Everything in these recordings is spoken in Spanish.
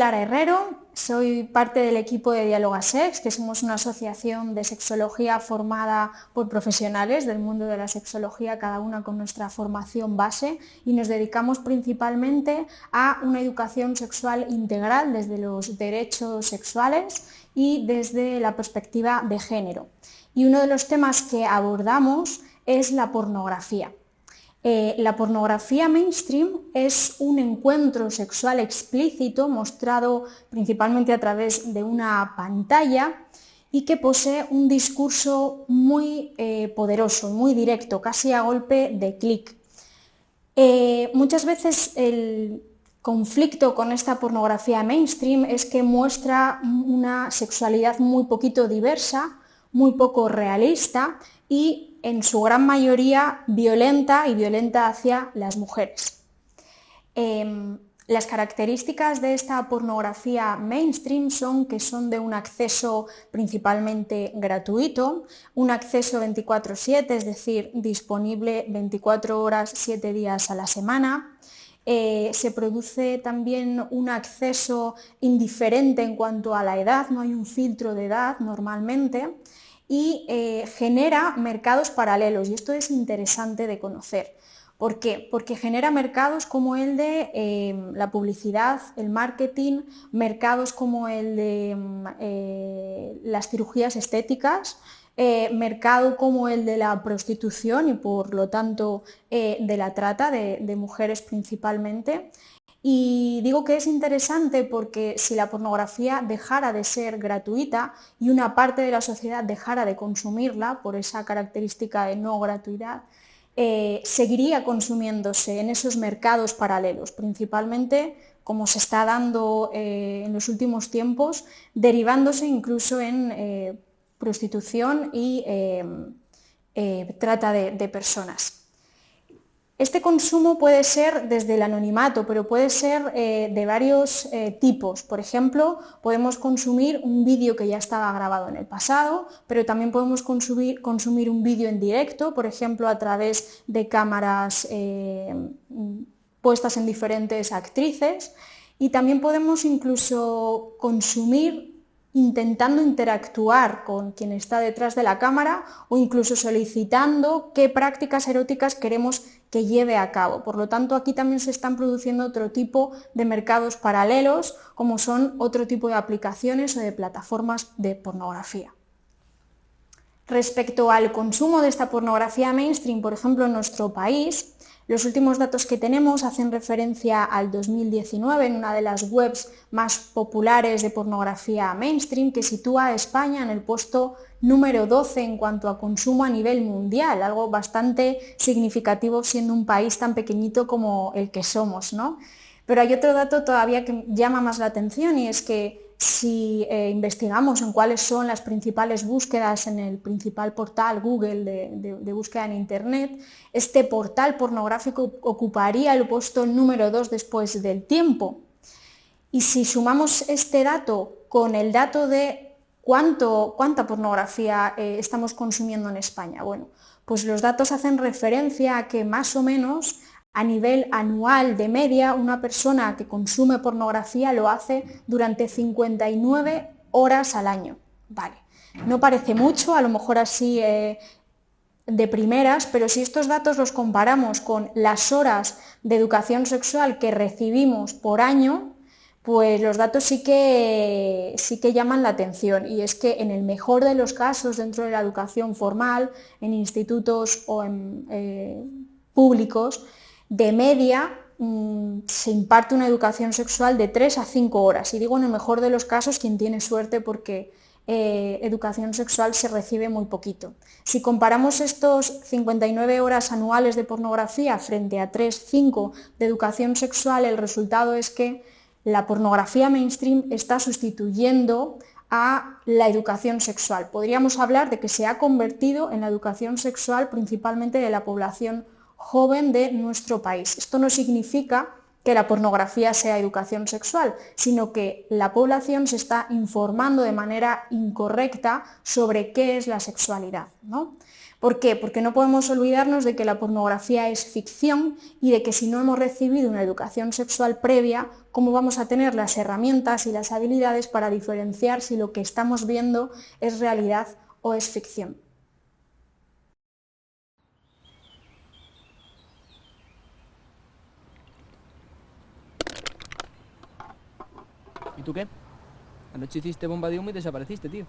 Lara Herrero, soy parte del equipo de Diáloga Sex, que somos una asociación de sexología formada por profesionales del mundo de la sexología, cada una con nuestra formación base, y nos dedicamos principalmente a una educación sexual integral desde los derechos sexuales y desde la perspectiva de género. Y uno de los temas que abordamos es la pornografía. La pornografía mainstream es un encuentro sexual explícito mostrado principalmente a través de una pantalla y que posee un discurso muy poderoso, muy directo, casi a golpe de clic. Muchas veces el conflicto con esta pornografía mainstream es que muestra una sexualidad muy poquito diversa, muy poco realista y en su gran mayoría violenta y violenta hacia las mujeres. Las características de esta pornografía mainstream son que son de un acceso principalmente gratuito, un acceso 24/7, es decir, disponible 24 horas, 7 días a la semana. Se produce también un acceso indiferente en cuanto a la edad, no hay un filtro de edad normalmente, y genera mercados paralelos, y esto es interesante de conocer. ¿Por qué? Porque genera mercados como el de la publicidad, el marketing, mercados como el de las cirugías estéticas, mercado como el de la prostitución y por lo tanto de la trata de mujeres principalmente. Y digo que es interesante porque si la pornografía dejara de ser gratuita y una parte de la sociedad dejara de consumirla por esa característica de no gratuidad, seguiría consumiéndose en esos mercados paralelos, principalmente como se está dando en los últimos tiempos, derivándose incluso en prostitución y trata de personas. Este consumo puede ser desde el anonimato, pero puede ser de varios tipos. Por ejemplo, podemos consumir un vídeo que ya estaba grabado en el pasado, pero también podemos consumir un vídeo en directo, por ejemplo, a través de cámaras puestas en diferentes actrices. Y también podemos incluso consumir intentando interactuar con quien está detrás de la cámara o incluso solicitando qué prácticas eróticas queremos que lleve a cabo. Por lo tanto, aquí también se están produciendo otro tipo de mercados paralelos, como son otro tipo de aplicaciones o de plataformas de pornografía. Respecto al consumo de esta pornografía mainstream, por ejemplo, en nuestro país, los últimos datos que tenemos hacen referencia al 2019 en una de las webs más populares de pornografía mainstream, que sitúa a España en el puesto número 12 en cuanto a consumo a nivel mundial, algo bastante significativo siendo un país tan pequeñito como el que somos, ¿no? Pero hay otro dato todavía que llama más la atención y es que si investigamos en cuáles son las principales búsquedas en el principal portal Google de búsqueda en Internet, este portal pornográfico ocuparía el puesto número 2 después del tiempo. Y si sumamos este dato con el dato de cuánta pornografía estamos consumiendo en España, bueno, pues los datos hacen referencia a que más o menos a nivel anual de media, una persona que consume pornografía lo hace durante 59 horas al año. Vale, no parece mucho, a lo mejor así de primeras, pero si estos datos los comparamos con las horas de educación sexual que recibimos por año, pues los datos sí que llaman la atención, y es que en el mejor de los casos dentro de la educación formal, en institutos o en públicos, de media se imparte una educación sexual de 3 a 5 horas, y digo en el mejor de los casos quien tiene suerte porque educación sexual se recibe muy poquito. Si comparamos estos 59 horas anuales de pornografía frente a 3-5 de educación sexual, el resultado es que la pornografía mainstream está sustituyendo a la educación sexual. Podríamos hablar de que se ha convertido en la educación sexual principalmente de la población joven de nuestro país. Esto no significa que la pornografía sea educación sexual, sino que la población se está informando de manera incorrecta sobre qué es la sexualidad, ¿no? ¿Por qué? Porque no podemos olvidarnos de que la pornografía es ficción y de que si no hemos recibido una educación sexual previa, ¿cómo vamos a tener las herramientas y las habilidades para diferenciar si lo que estamos viendo es realidad o es ficción? ¿Y tú qué? Anoche hiciste bomba de humo y desapareciste, tío.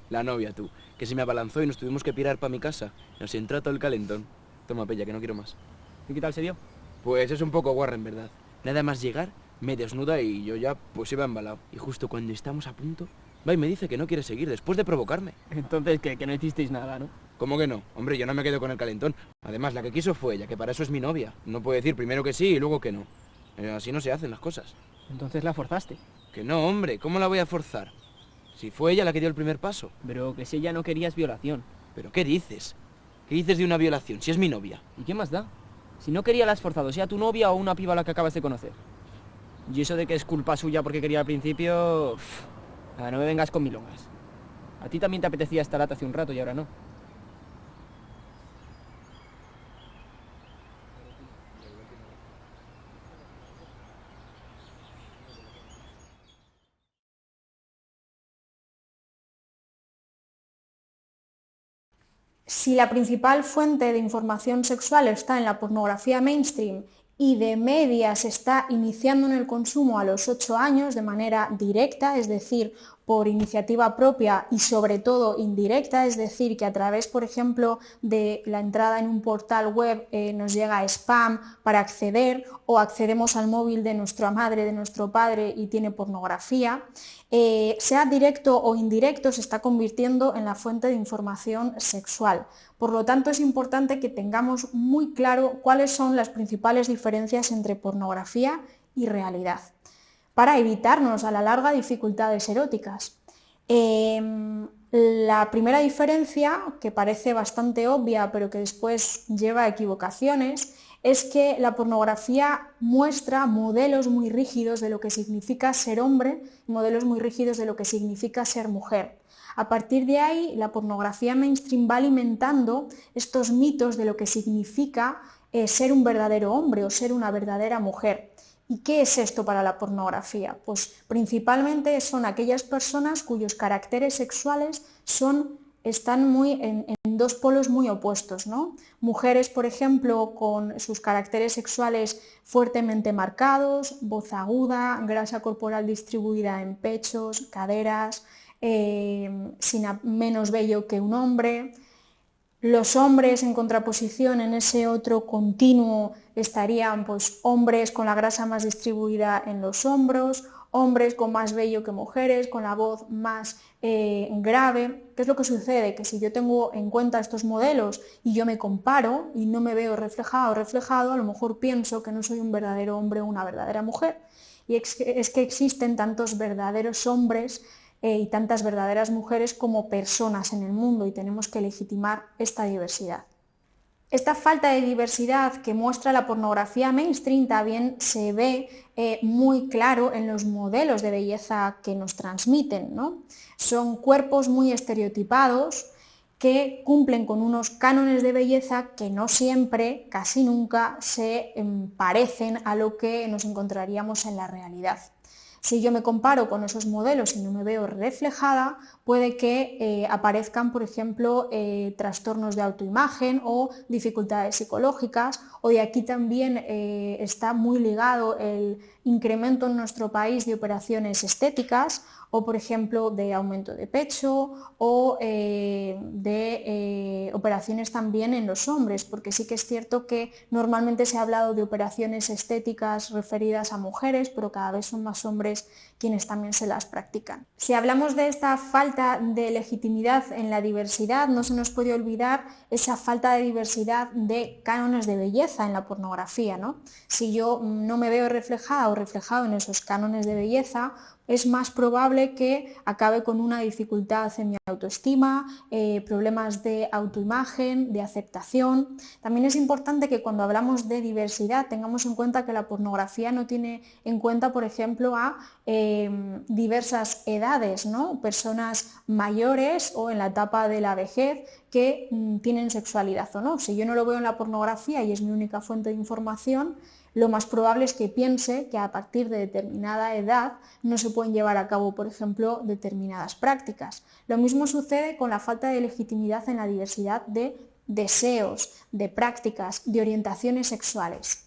La novia, tú, que se me abalanzó y nos tuvimos que pirar para mi casa. Nos entró todo el calentón. Toma, Pella, que no quiero más. ¿Y qué tal se dio? Pues es un poco guarra, en verdad. Nada más llegar, me desnuda y yo ya, pues iba embalado. Y justo cuando estamos a punto, va y me dice que no quiere seguir después de provocarme. Entonces, que no hicisteis nada, ¿no? ¿Cómo que no? Hombre, yo no me quedo con el calentón. Además, la que quiso fue ella, que para eso es mi novia. No puede decir primero que sí y luego que no. Así no se hacen las cosas. Entonces la forzaste. Que no, hombre, ¿cómo la voy a forzar? Si fue ella la que dio el primer paso. Pero que si ella no quería es violación. ¿Pero qué dices? ¿Qué dices de una violación si es mi novia? ¿Y qué más da? Si no quería la has forzado, sea tu novia o una piba a la que acabas de conocer. Y eso de que es culpa suya porque quería al principio... no me vengas con milongas. A ti también te apetecía esta lata hace un rato y ahora no. Si la principal fuente de información sexual está en la pornografía mainstream y de media se está iniciando en el consumo a los 8 años de manera directa, es decir, por iniciativa propia y sobre todo indirecta, es decir, que a través, por ejemplo, de la entrada en un portal web nos llega spam para acceder o accedemos al móvil de nuestra madre, de nuestro padre y tiene pornografía, sea directo o indirecto, se está convirtiendo en la fuente de información sexual. Por lo tanto, es importante que tengamos muy claro cuáles son las principales diferencias entre pornografía y realidad, para evitarnos a la larga dificultades eróticas. La primera diferencia, que parece bastante obvia, pero que después lleva a equivocaciones, es que la pornografía muestra modelos muy rígidos de lo que significa ser hombre y modelos muy rígidos de lo que significa ser mujer. A partir de ahí, la pornografía mainstream va alimentando estos mitos de lo que significa ser un verdadero hombre o ser una verdadera mujer. ¿Y qué es esto para la pornografía? Pues principalmente son aquellas personas cuyos caracteres sexuales están en dos polos muy opuestos, ¿no? Mujeres, por ejemplo, con sus caracteres sexuales fuertemente marcados, voz aguda, grasa corporal distribuida en pechos, caderas, menos bello que un hombre. Los hombres en contraposición en ese otro continuo estarían pues, hombres con la grasa más distribuida en los hombros, hombres con más vello que mujeres, con la voz más grave. ¿Qué es lo que sucede? Que si yo tengo en cuenta estos modelos y yo me comparo y no me veo reflejado o reflejado, a lo mejor pienso que no soy un verdadero hombre o una verdadera mujer. Y es que existen tantos verdaderos hombres y tantas verdaderas mujeres como personas en el mundo y tenemos que legitimar esta diversidad. Esta falta de diversidad que muestra la pornografía mainstream también se ve muy claro en los modelos de belleza que nos transmiten, ¿no? Son cuerpos muy estereotipados que cumplen con unos cánones de belleza que no siempre, casi nunca, se parecen a lo que nos encontraríamos en la realidad. Si yo me comparo con esos modelos y no me veo reflejada, puede que aparezcan, por ejemplo, trastornos de autoimagen o dificultades psicológicas, o de aquí también está muy ligado el incremento en nuestro país de operaciones estéticas o, por ejemplo, de aumento de pecho o de operaciones también en los hombres, porque sí que es cierto que normalmente se ha hablado de operaciones estéticas referidas a mujeres, pero cada vez son más hombres quienes también se las practican. Si hablamos de esta falta de legitimidad en la diversidad, no se nos puede olvidar esa falta de diversidad de cánones de belleza en la pornografía, ¿no? Si yo no me veo reflejada o reflejado en esos cánones de belleza, es más probable que acabe con una dificultad en mi autoestima, problemas de autoimagen, de aceptación. También es importante que cuando hablamos de diversidad tengamos en cuenta que la pornografía no tiene en cuenta, por ejemplo, a diversas edades, ¿no? Personas mayores o en la etapa de la vejez que tienen sexualidad o no. Si yo no lo veo en la pornografía y es mi única fuente de información, lo más probable es que piense que a partir de determinada edad no se pueden llevar a cabo, por ejemplo, determinadas prácticas. Lo mismo sucede con la falta de legitimidad en la diversidad de deseos, de prácticas, de orientaciones sexuales.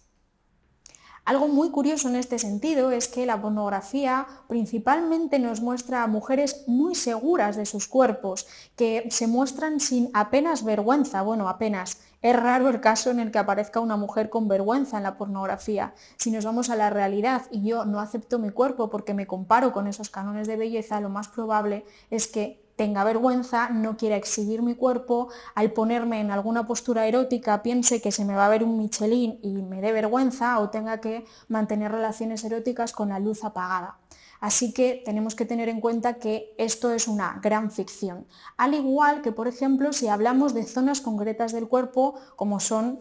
Algo muy curioso en este sentido es que la pornografía principalmente nos muestra a mujeres muy seguras de sus cuerpos, que se muestran sin apenas vergüenza, bueno, apenas. Es raro el caso en el que aparezca una mujer con vergüenza en la pornografía. Si nos vamos a la realidad y yo no acepto mi cuerpo porque me comparo con esos cánones de belleza, lo más probable es que tenga vergüenza, no quiera exhibir mi cuerpo, al ponerme en alguna postura erótica piense que se me va a ver un Michelin y me dé vergüenza o tenga que mantener relaciones eróticas con la luz apagada. Así que tenemos que tener en cuenta que esto es una gran ficción. Al igual que, por ejemplo, si hablamos de zonas concretas del cuerpo como son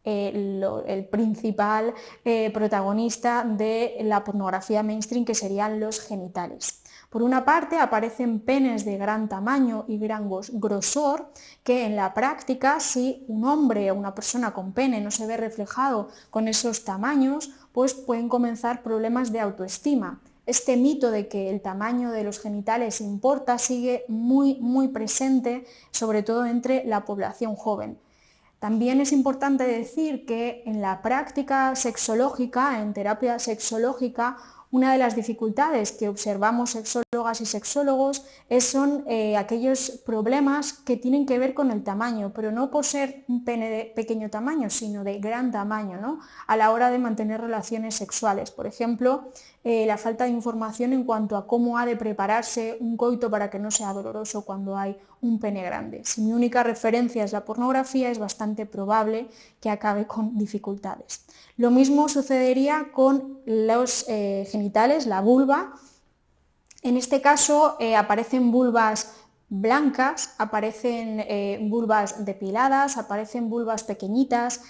el principal protagonista de la pornografía mainstream, que serían los genitales. Por una parte aparecen penes de gran tamaño y gran grosor que en la práctica, si un hombre o una persona con pene no se ve reflejado con esos tamaños, pues pueden comenzar problemas de autoestima. Este mito de que el tamaño de los genitales importa sigue muy presente, sobre todo entre la población joven. También es importante decir que en la práctica sexológica, en terapia sexológica, una de las dificultades que observamos sexólogas y sexólogos son aquellos problemas que tienen que ver con el tamaño, pero no por ser un pene de pequeño tamaño, sino de gran tamaño, ¿no? A la hora de mantener relaciones sexuales. Por ejemplo, la falta de información en cuanto a cómo ha de prepararse un coito para que no sea doloroso cuando hay un pene grande. Si mi única referencia es la pornografía, es bastante probable que acabe con dificultades. Lo mismo sucedería con los genitales, la vulva. En este caso aparecen vulvas blancas, aparecen vulvas depiladas, aparecen vulvas pequeñitas,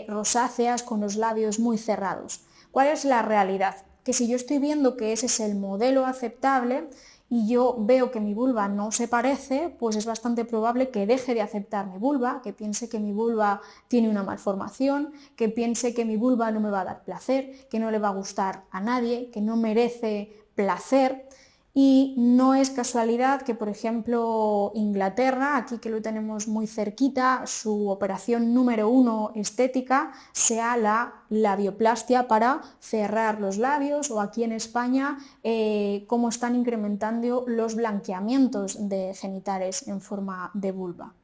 rosáceas, con los labios muy cerrados. ¿Cuál es la realidad? Que si yo estoy viendo que ese es el modelo aceptable y yo veo que mi vulva no se parece, pues es bastante probable que deje de aceptar mi vulva, que piense que mi vulva tiene una malformación, que piense que mi vulva no me va a dar placer, que no le va a gustar a nadie, que no merece placer. Y no es casualidad que, por ejemplo, Inglaterra, aquí que lo tenemos muy cerquita, su operación número 1 estética sea la labioplastia para cerrar los labios, o aquí en España cómo están incrementando los blanqueamientos de genitales en forma de vulva.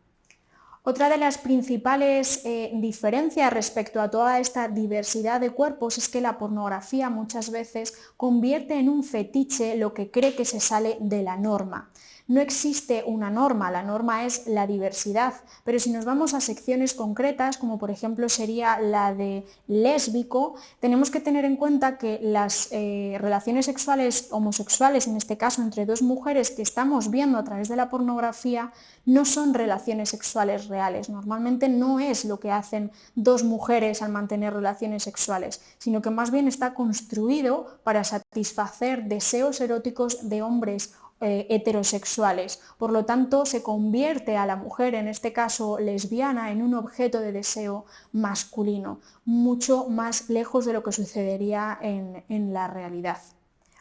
Otra de las principales diferencias respecto a toda esta diversidad de cuerpos es que la pornografía muchas veces convierte en un fetiche lo que cree que se sale de la norma. No existe una norma, la norma es la diversidad, pero si nos vamos a secciones concretas, como por ejemplo sería la de lésbico, tenemos que tener en cuenta que las relaciones sexuales homosexuales, en este caso entre dos mujeres que estamos viendo a través de la pornografía, no son relaciones sexuales reales. Normalmente no es lo que hacen dos mujeres al mantener relaciones sexuales, sino que más bien está construido para satisfacer deseos eróticos de hombres heterosexuales. Por lo tanto, se convierte a la mujer, en este caso lesbiana, en un objeto de deseo masculino, mucho más lejos de lo que sucedería en la realidad.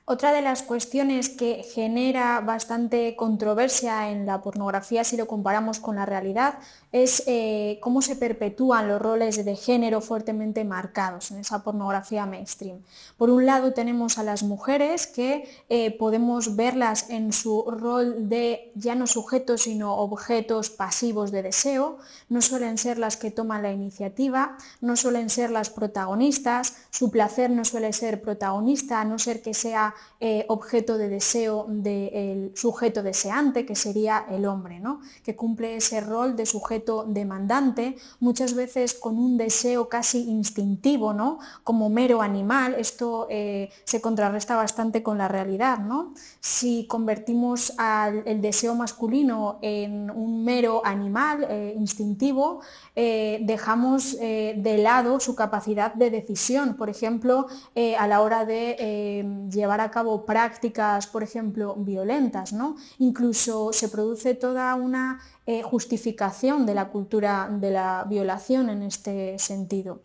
Otra de las cuestiones que genera bastante controversia en la pornografía, si lo comparamos con la realidad, es cómo se perpetúan los roles de género fuertemente marcados en esa pornografía mainstream. Por un lado tenemos a las mujeres que podemos verlas en su rol de ya no sujetos sino objetos pasivos de deseo, no suelen ser las que toman la iniciativa, no suelen ser las protagonistas, su placer no suele ser protagonista, a no ser que sea objeto de deseo del sujeto deseante, que sería el hombre, ¿no? Que cumple ese rol de sujeto demandante, muchas veces con un deseo casi instintivo, ¿no? Como mero animal. Esto se contrarresta bastante con la realidad, ¿no? Si convertimos el deseo masculino en un mero animal instintivo, dejamos de lado su capacidad de decisión, por ejemplo, a la hora de llevar a cabo prácticas, por ejemplo, violentas, ¿no? Incluso se produce toda una justificación de la cultura de la violación en este sentido.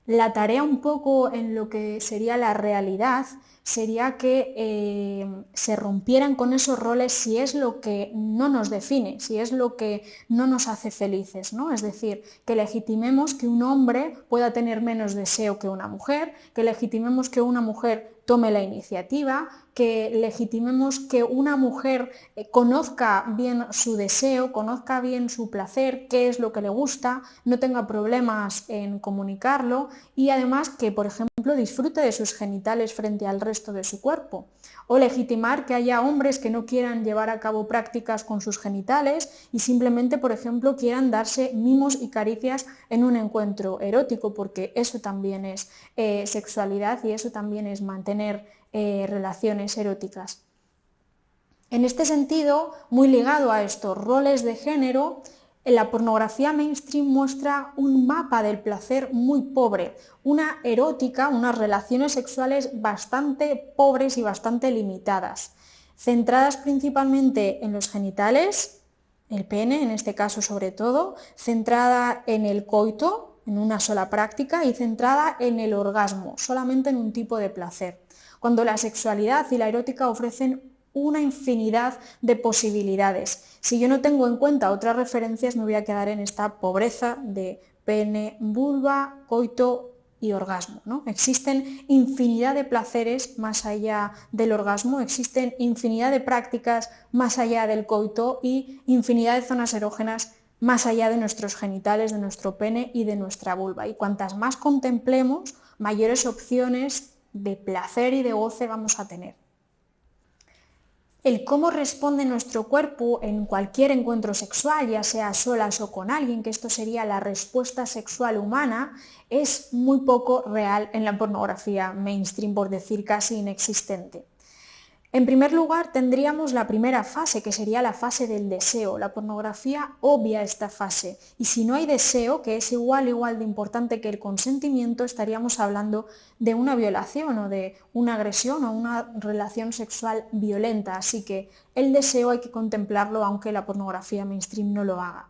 La tarea un poco en lo que sería la realidad sería que se rompieran con esos roles si es lo que no nos define, si es lo que no nos hace felices, ¿no? Es decir, que legitimemos que un hombre pueda tener menos deseo que una mujer, que legitimemos que una mujer tome la iniciativa, que legitimemos que una mujer conozca bien su deseo, conozca bien su placer, qué es lo que le gusta, no tenga problemas en comunicarlo y además que, por ejemplo, disfrute de sus genitales frente al resto de su cuerpo. O legitimar que haya hombres que no quieran llevar a cabo prácticas con sus genitales y simplemente, por ejemplo, quieran darse mimos y caricias en un encuentro erótico, porque eso también es sexualidad y eso también es mantener relaciones eróticas. En este sentido, muy ligado a estos roles de género, la pornografía mainstream muestra un mapa del placer muy pobre, una erótica, unas relaciones sexuales bastante pobres y bastante limitadas, centradas principalmente en los genitales, el pene en este caso sobre todo, centrada en el coito, en una sola práctica, y centrada en el orgasmo, solamente en un tipo de placer, cuando la sexualidad y la erótica ofrecen una infinidad de posibilidades. Si yo no tengo en cuenta otras referencias, me voy a quedar en esta pobreza de pene, vulva, coito y orgasmo, ¿no? Existen infinidad de placeres más allá del orgasmo, existen infinidad de prácticas más allá del coito y infinidad de zonas erógenas más allá de nuestros genitales, de nuestro pene y de nuestra vulva. Y cuantas más contemplemos, mayores opciones de placer y de goce vamos a tener. El cómo responde nuestro cuerpo en cualquier encuentro sexual, ya sea a solas o con alguien, que esto sería la respuesta sexual humana, es muy poco real en la pornografía mainstream, por decir casi inexistente. En primer lugar, tendríamos la primera fase, que sería la fase del deseo. La pornografía obvia esta fase y si no hay deseo, que es igual de importante que el consentimiento, estaríamos hablando de una violación o de una agresión o una relación sexual violenta. Así que el deseo hay que contemplarlo aunque la pornografía mainstream no lo haga.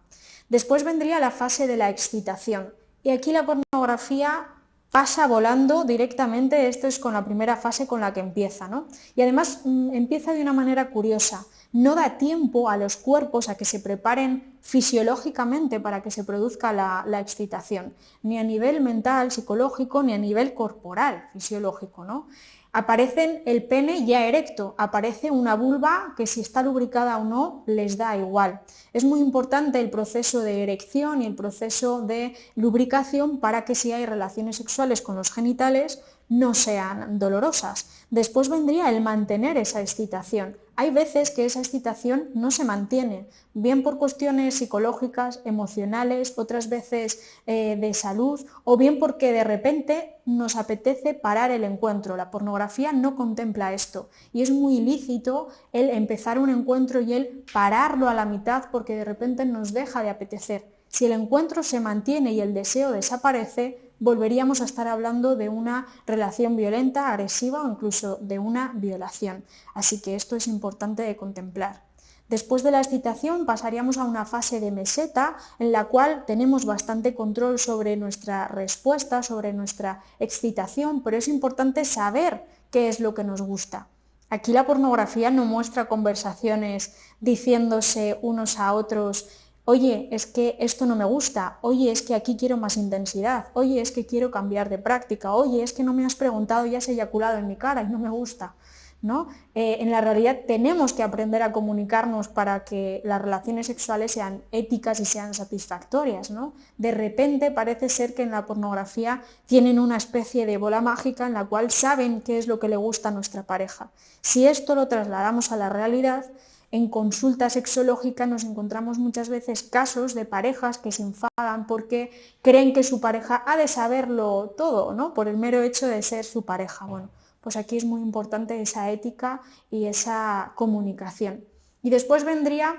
Después vendría la fase de la excitación y aquí la pornografía pasa volando directamente. Esto es con la primera fase con la que empieza, ¿no? Y además empieza de una manera curiosa. No da tiempo a los cuerpos a que se preparen fisiológicamente para que se produzca la excitación, ni a nivel mental, psicológico, ni a nivel corporal, fisiológico, ¿no? Aparece el pene ya erecto, aparece una vulva que si está lubricada o no les da igual. Es muy importante el proceso de erección y el proceso de lubricación para que si hay relaciones sexuales con los genitales no sean dolorosas. Después vendría el mantener esa excitación. Hay veces que esa excitación no se mantiene, bien por cuestiones psicológicas, emocionales, otras veces de salud, o bien porque de repente nos apetece parar el encuentro. La pornografía no contempla esto y es muy ilícito el empezar un encuentro y el pararlo a la mitad porque de repente nos deja de apetecer. Si el encuentro se mantiene y el deseo desaparece, volveríamos a estar hablando de una relación violenta, agresiva o incluso de una violación. Así que esto es importante de contemplar. Después de la excitación pasaríamos a una fase de meseta en la cual tenemos bastante control sobre nuestra respuesta, sobre nuestra excitación, pero es importante saber qué es lo que nos gusta. Aquí la pornografía no muestra conversaciones diciéndose unos a otros: oye, es que esto no me gusta, oye, es que aquí quiero más intensidad, oye, es que quiero cambiar de práctica, oye, es que no me has preguntado y has eyaculado en mi cara y no me gusta. ¿no? En la realidad tenemos que aprender a comunicarnos para que las relaciones sexuales sean éticas y sean satisfactorias, ¿no? De repente parece ser que en la pornografía tienen una especie de bola mágica en la cual saben qué es lo que le gusta a nuestra pareja. Si esto lo trasladamos a la realidad, en consulta sexológica nos encontramos muchas veces casos de parejas que se enfadan porque creen que su pareja ha de saberlo todo, ¿no? Por el mero hecho de ser su pareja. Bueno, pues aquí es muy importante esa ética y esa comunicación. Y después vendría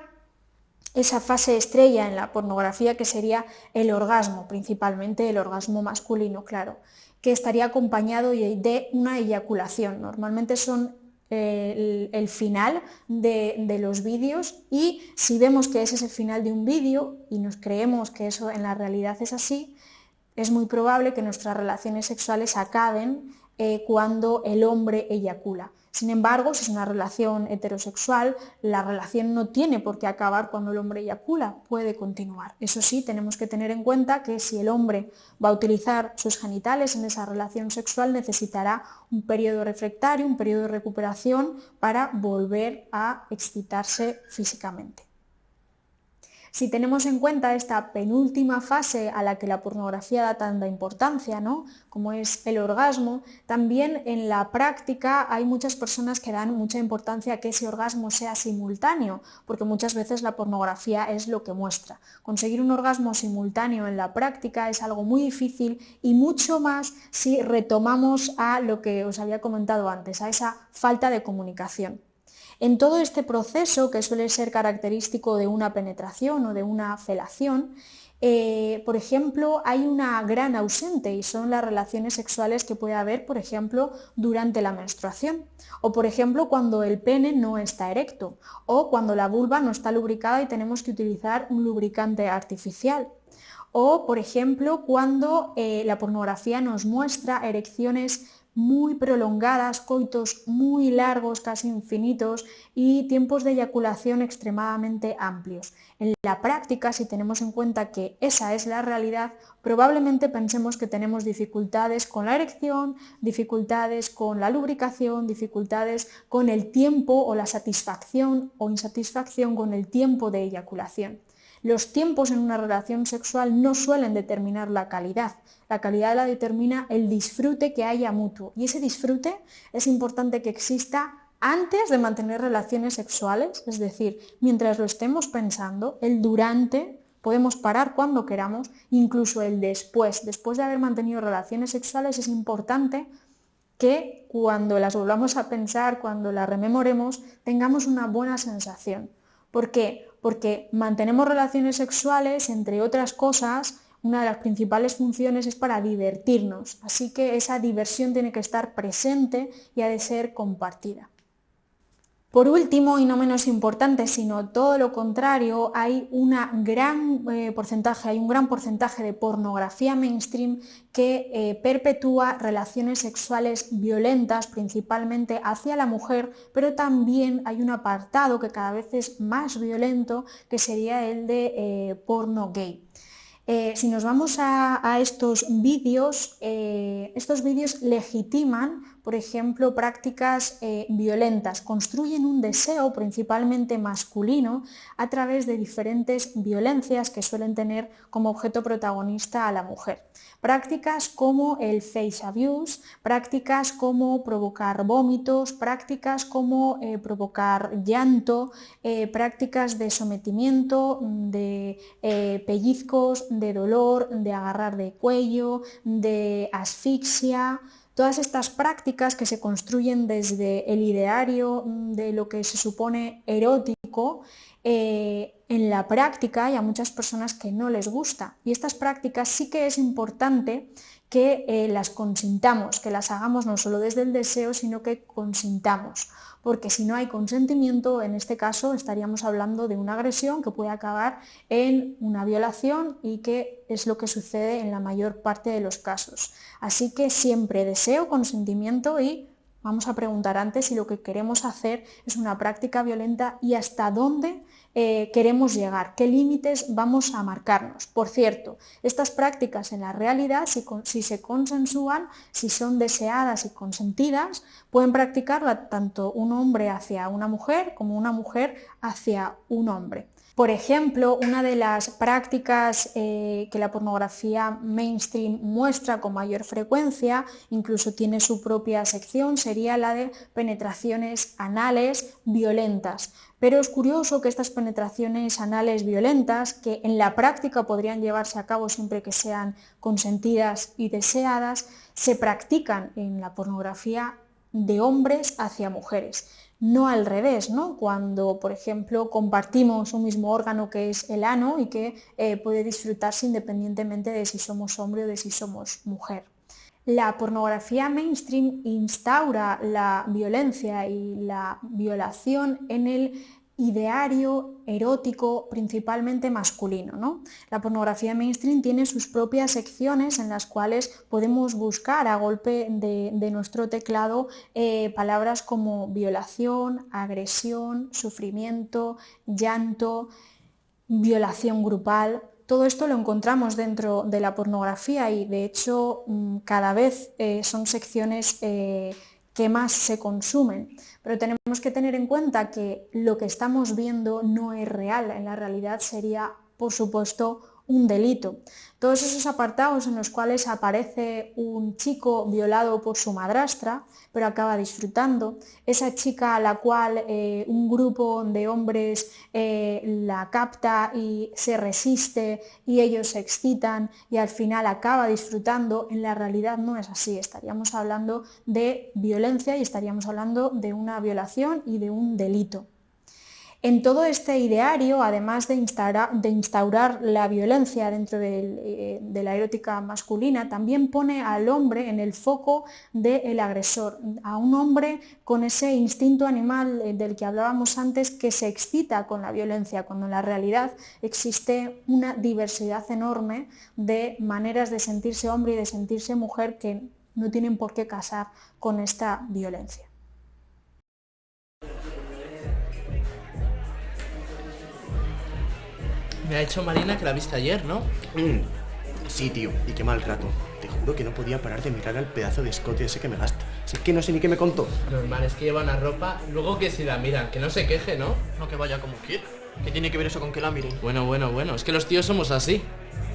esa fase estrella en la pornografía que sería el orgasmo, principalmente el orgasmo masculino, claro, que estaría acompañado de una eyaculación. Normalmente son el final de los vídeos, y si vemos que ese es el final de un vídeo y nos creemos que eso en la realidad es así, es muy probable que nuestras relaciones sexuales acaben cuando el hombre eyacula. Sin embargo, si es una relación heterosexual, la relación no tiene por qué acabar cuando el hombre eyacula, puede continuar. Eso sí, tenemos que tener en cuenta que si el hombre va a utilizar sus genitales en esa relación sexual, necesitará un periodo refractario, un periodo de recuperación para volver a excitarse físicamente. Si tenemos en cuenta esta penúltima fase a la que la pornografía da tanta importancia, ¿no? Como es el orgasmo, también en la práctica hay muchas personas que dan mucha importancia a que ese orgasmo sea simultáneo, porque muchas veces la pornografía es lo que muestra. Conseguir un orgasmo simultáneo en la práctica es algo muy difícil, y mucho más si retomamos a lo que os había comentado antes, a esa falta de comunicación. En todo este proceso, que suele ser característico de una penetración o de una felación, por ejemplo, hay una gran ausente, y son las relaciones sexuales que puede haber, por ejemplo, durante la menstruación, o por ejemplo cuando el pene no está erecto, o cuando la vulva no está lubricada y tenemos que utilizar un lubricante artificial. O, por ejemplo, cuando la pornografía nos muestra erecciones muy prolongadas, coitos muy largos, casi infinitos, y tiempos de eyaculación extremadamente amplios. En la práctica, si tenemos en cuenta que esa es la realidad, probablemente pensemos que tenemos dificultades con la erección, dificultades con la lubricación, dificultades con el tiempo o la satisfacción o insatisfacción con el tiempo de eyaculación. Los tiempos en una relación sexual no suelen determinar la calidad la determina el disfrute que haya mutuo, y ese disfrute es importante que exista antes de mantener relaciones sexuales, es decir, mientras lo estemos pensando, el durante, podemos parar cuando queramos, incluso el después de haber mantenido relaciones sexuales es importante que cuando las volvamos a pensar, cuando las rememoremos, tengamos una buena sensación. ¿Por qué? Porque mantenemos relaciones sexuales, entre otras cosas, una de las principales funciones es para divertirnos, así que esa diversión tiene que estar presente y ha de ser compartida. Por último, y no menos importante, sino todo lo contrario, hay un gran porcentaje de pornografía mainstream que perpetúa relaciones sexuales violentas, principalmente hacia la mujer, pero también hay un apartado que cada vez es más violento, que sería el de porno gay. Si nos vamos a estos vídeos legitiman, por ejemplo, prácticas violentas, construyen un deseo principalmente masculino a través de diferentes violencias que suelen tener como objeto protagonista a la mujer. Prácticas como el face abuse, prácticas como provocar vómitos, prácticas como provocar llanto, prácticas de sometimiento, de pellizcos, de dolor, de agarrar de cuello, de asfixia. Todas estas prácticas que se construyen desde el ideario de lo que se supone erótico, en la práctica hay a muchas personas que no les gusta, y estas prácticas sí que es importante que las consintamos, que las hagamos no solo desde el deseo, sino que consintamos, porque si no hay consentimiento, en este caso estaríamos hablando de una agresión que puede acabar en una violación, y que es lo que sucede en la mayor parte de los casos. Así que siempre deseo, consentimiento y Vamos a preguntar antes si lo que queremos hacer es una práctica violenta y hasta dónde queremos llegar, qué límites vamos a marcarnos. Por cierto, estas prácticas en la realidad, si se consensúan, si son deseadas y consentidas, pueden practicarla tanto un hombre hacia una mujer como una mujer hacia un hombre. Por ejemplo, una de las prácticas que la pornografía mainstream muestra con mayor frecuencia, incluso tiene su propia sección, sería la de penetraciones anales violentas. Pero es curioso que estas penetraciones anales violentas, que en la práctica podrían llevarse a cabo siempre que sean consentidas y deseadas, se practican en la pornografía de hombres hacia mujeres. No al revés, ¿no? Cuando, por ejemplo, compartimos un mismo órgano que es el ano y que puede disfrutarse independientemente de si somos hombre o de si somos mujer. La pornografía mainstream instaura la violencia y la violación en el ideario erótico principalmente masculino, ¿no? La pornografía mainstream tiene sus propias secciones en las cuales podemos buscar a golpe de nuestro teclado palabras como violación, agresión, sufrimiento, llanto, violación grupal. Todo esto lo encontramos dentro de la pornografía y de hecho cada vez son secciones que más se consumen. Pero tenemos que tener en cuenta que lo que estamos viendo no es real, en la realidad sería, por supuesto, un delito. Todos esos apartados en los cuales aparece un chico violado por su madrastra, pero acaba disfrutando, esa chica a la cual un grupo de hombres la capta y se resiste y ellos se excitan y al final acaba disfrutando, en la realidad no es así. Estaríamos hablando de violencia y estaríamos hablando de una violación y de un delito. En todo este ideario, además de instaurar la violencia dentro de la erótica masculina, también pone al hombre en el foco del agresor, a un hombre con ese instinto animal del que hablábamos antes que se excita con la violencia, cuando en la realidad existe una diversidad enorme de maneras de sentirse hombre y de sentirse mujer que no tienen por qué casar con esta violencia. Me ha hecho Marina que la viste ayer, ¿no? Sí, tío, y qué mal rato. Te juro que no podía parar de mirar al pedazo de escote ese que me gasta. Si es que no sé ni qué me contó. Normal, es que lleva una ropa, luego que si la miran, que no se queje, ¿no? No, que vaya como quiera. ¿Qué tiene que ver eso con que la miren? Bueno, es que los tíos somos así.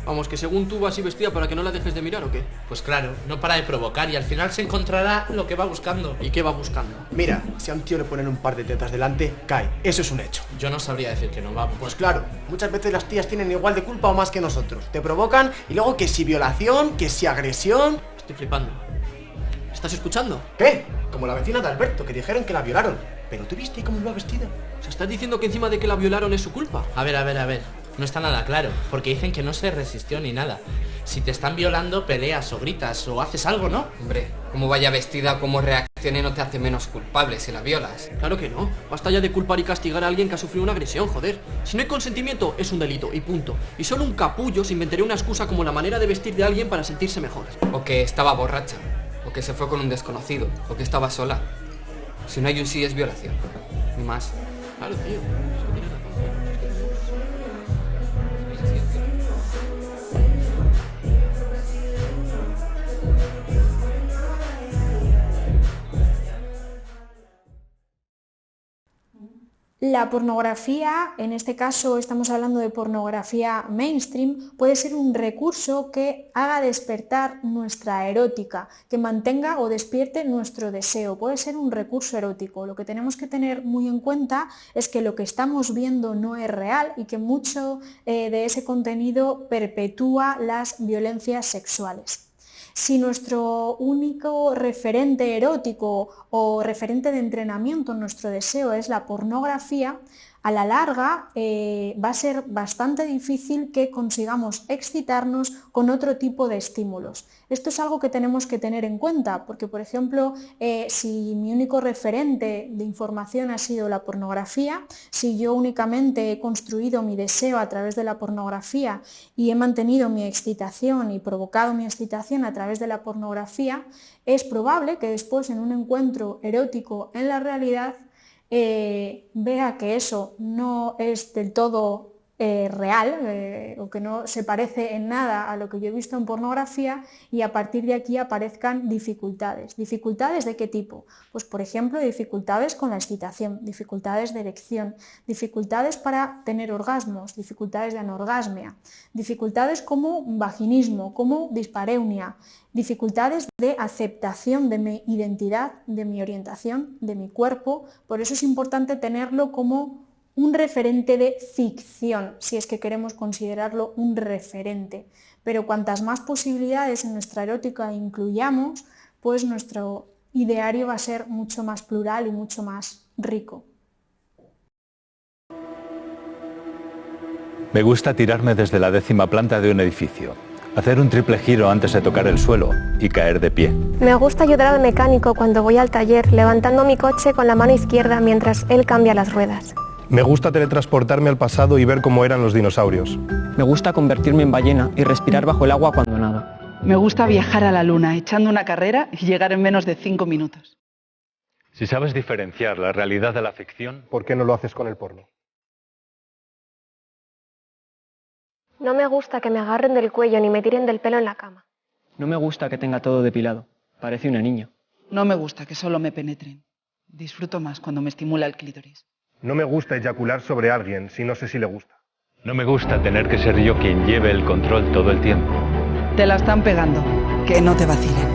Vamos, que según tú vas así vestida para que no la dejes de mirar, ¿o qué? Pues claro, no para de provocar y al final se encontrará lo que va buscando. ¿Y qué va buscando? Mira, si a un tío le ponen un par de tetas delante, cae. Eso es un hecho. Yo no sabría decir que no, vamos. Pues claro, muchas veces las tías tienen igual de culpa o más que nosotros. Te provocan y luego que si violación, que si agresión... Estoy flipando. ¿Estás escuchando? ¿Qué? Como la vecina de Alberto, que dijeron que la violaron. Pero tú viste cómo iba vestida. O sea, ¿estás diciendo que encima de que la violaron es su culpa? A ver. No está nada claro, porque dicen que no se resistió ni nada. Si te están violando, peleas o gritas o haces algo, ¿no? Hombre, cómo vaya vestida, cómo reaccione no te hace menos culpable si la violas. Claro que no. Basta ya de culpar y castigar a alguien que ha sufrido una agresión, joder. Si no hay consentimiento, es un delito y punto. Y solo un capullo se inventaría una excusa como la manera de vestir de alguien para sentirse mejor. O que estaba borracha, o que se fue con un desconocido, o que estaba sola. Si no hay un sí es violación, ni más. Claro, tío. Es que tienes razón. La pornografía, en este caso estamos hablando de pornografía mainstream, puede ser un recurso que haga despertar nuestra erótica, que mantenga o despierte nuestro deseo. Puede ser un recurso erótico. Lo que tenemos que tener muy en cuenta es que lo que estamos viendo no es real y que mucho de ese contenido perpetúa las violencias sexuales. Si nuestro único referente erótico o referente de entrenamiento en nuestro deseo es la pornografía, a la larga va a ser bastante difícil que consigamos excitarnos con otro tipo de estímulos. Esto es algo que tenemos que tener en cuenta, porque por ejemplo, si mi único referente de información ha sido la pornografía, si yo únicamente he construido mi deseo a través de la pornografía y he mantenido mi excitación y provocado mi excitación a través de la pornografía, es probable que después en un encuentro erótico en la realidad vea que eso no es del todo real o que no se parece en nada a lo que yo he visto en pornografía y a partir de aquí aparezcan dificultades. ¿Dificultades de qué tipo? Pues por ejemplo dificultades con la excitación, dificultades de erección, dificultades para tener orgasmos, dificultades de anorgasmia, dificultades como vaginismo, como dispareunia, dificultades de aceptación de mi identidad, de mi orientación, de mi cuerpo. Por eso es importante tenerlo como un referente de ficción, si es que queremos considerarlo un referente. Pero cuantas más posibilidades en nuestra erótica incluyamos, pues nuestro ideario va a ser mucho más plural y mucho más rico. Me gusta tirarme desde la 10ª planta de un edificio, hacer un triple giro antes de tocar el suelo y caer de pie. Me gusta ayudar al mecánico cuando voy al taller, levantando mi coche con la mano izquierda mientras él cambia las ruedas. Me gusta teletransportarme al pasado y ver cómo eran los dinosaurios. Me gusta convertirme en ballena y respirar bajo el agua cuando nado. Me gusta viajar a la luna echando una carrera y llegar en menos de 5 minutos. Si sabes diferenciar la realidad de la ficción, ¿por qué no lo haces con el porno? No me gusta que me agarren del cuello ni me tiren del pelo en la cama. No me gusta que tenga todo depilado. Parece una niña. No me gusta que solo me penetren. Disfruto más cuando me estimula el clítoris. No me gusta eyacular sobre alguien si no sé si le gusta. No me gusta tener que ser yo quien lleve el control todo el tiempo. Te la están pegando. Que no te vacilen.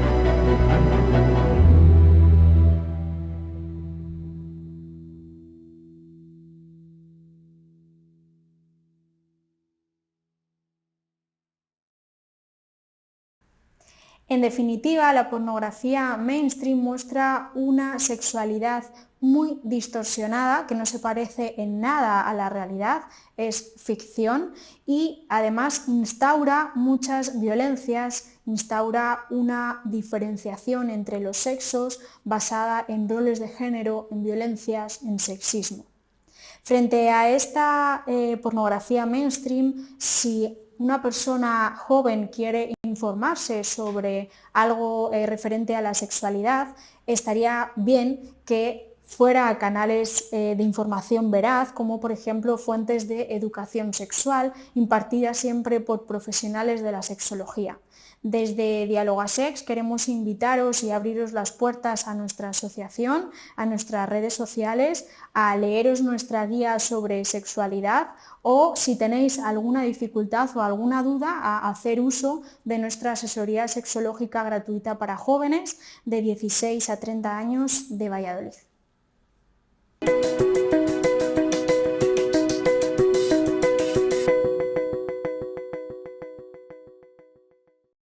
En definitiva, la pornografía mainstream muestra una sexualidad muy distorsionada, que no se parece en nada a la realidad, es ficción y además instaura muchas violencias, instaura una diferenciación entre los sexos basada en roles de género, en violencias, en sexismo. Frente a esta pornografía mainstream, si una persona joven quiere informarse sobre algo referente a la sexualidad, estaría bien que fuera a canales de información veraz, como por ejemplo fuentes de educación sexual impartidas siempre por profesionales de la sexología. Desde Dialogasex queremos invitaros y abriros las puertas a nuestra asociación, a nuestras redes sociales, a leeros nuestra guía sobre sexualidad o, si tenéis alguna dificultad o alguna duda, a hacer uso de nuestra asesoría sexológica gratuita para jóvenes de 16 a 30 años de Valladolid.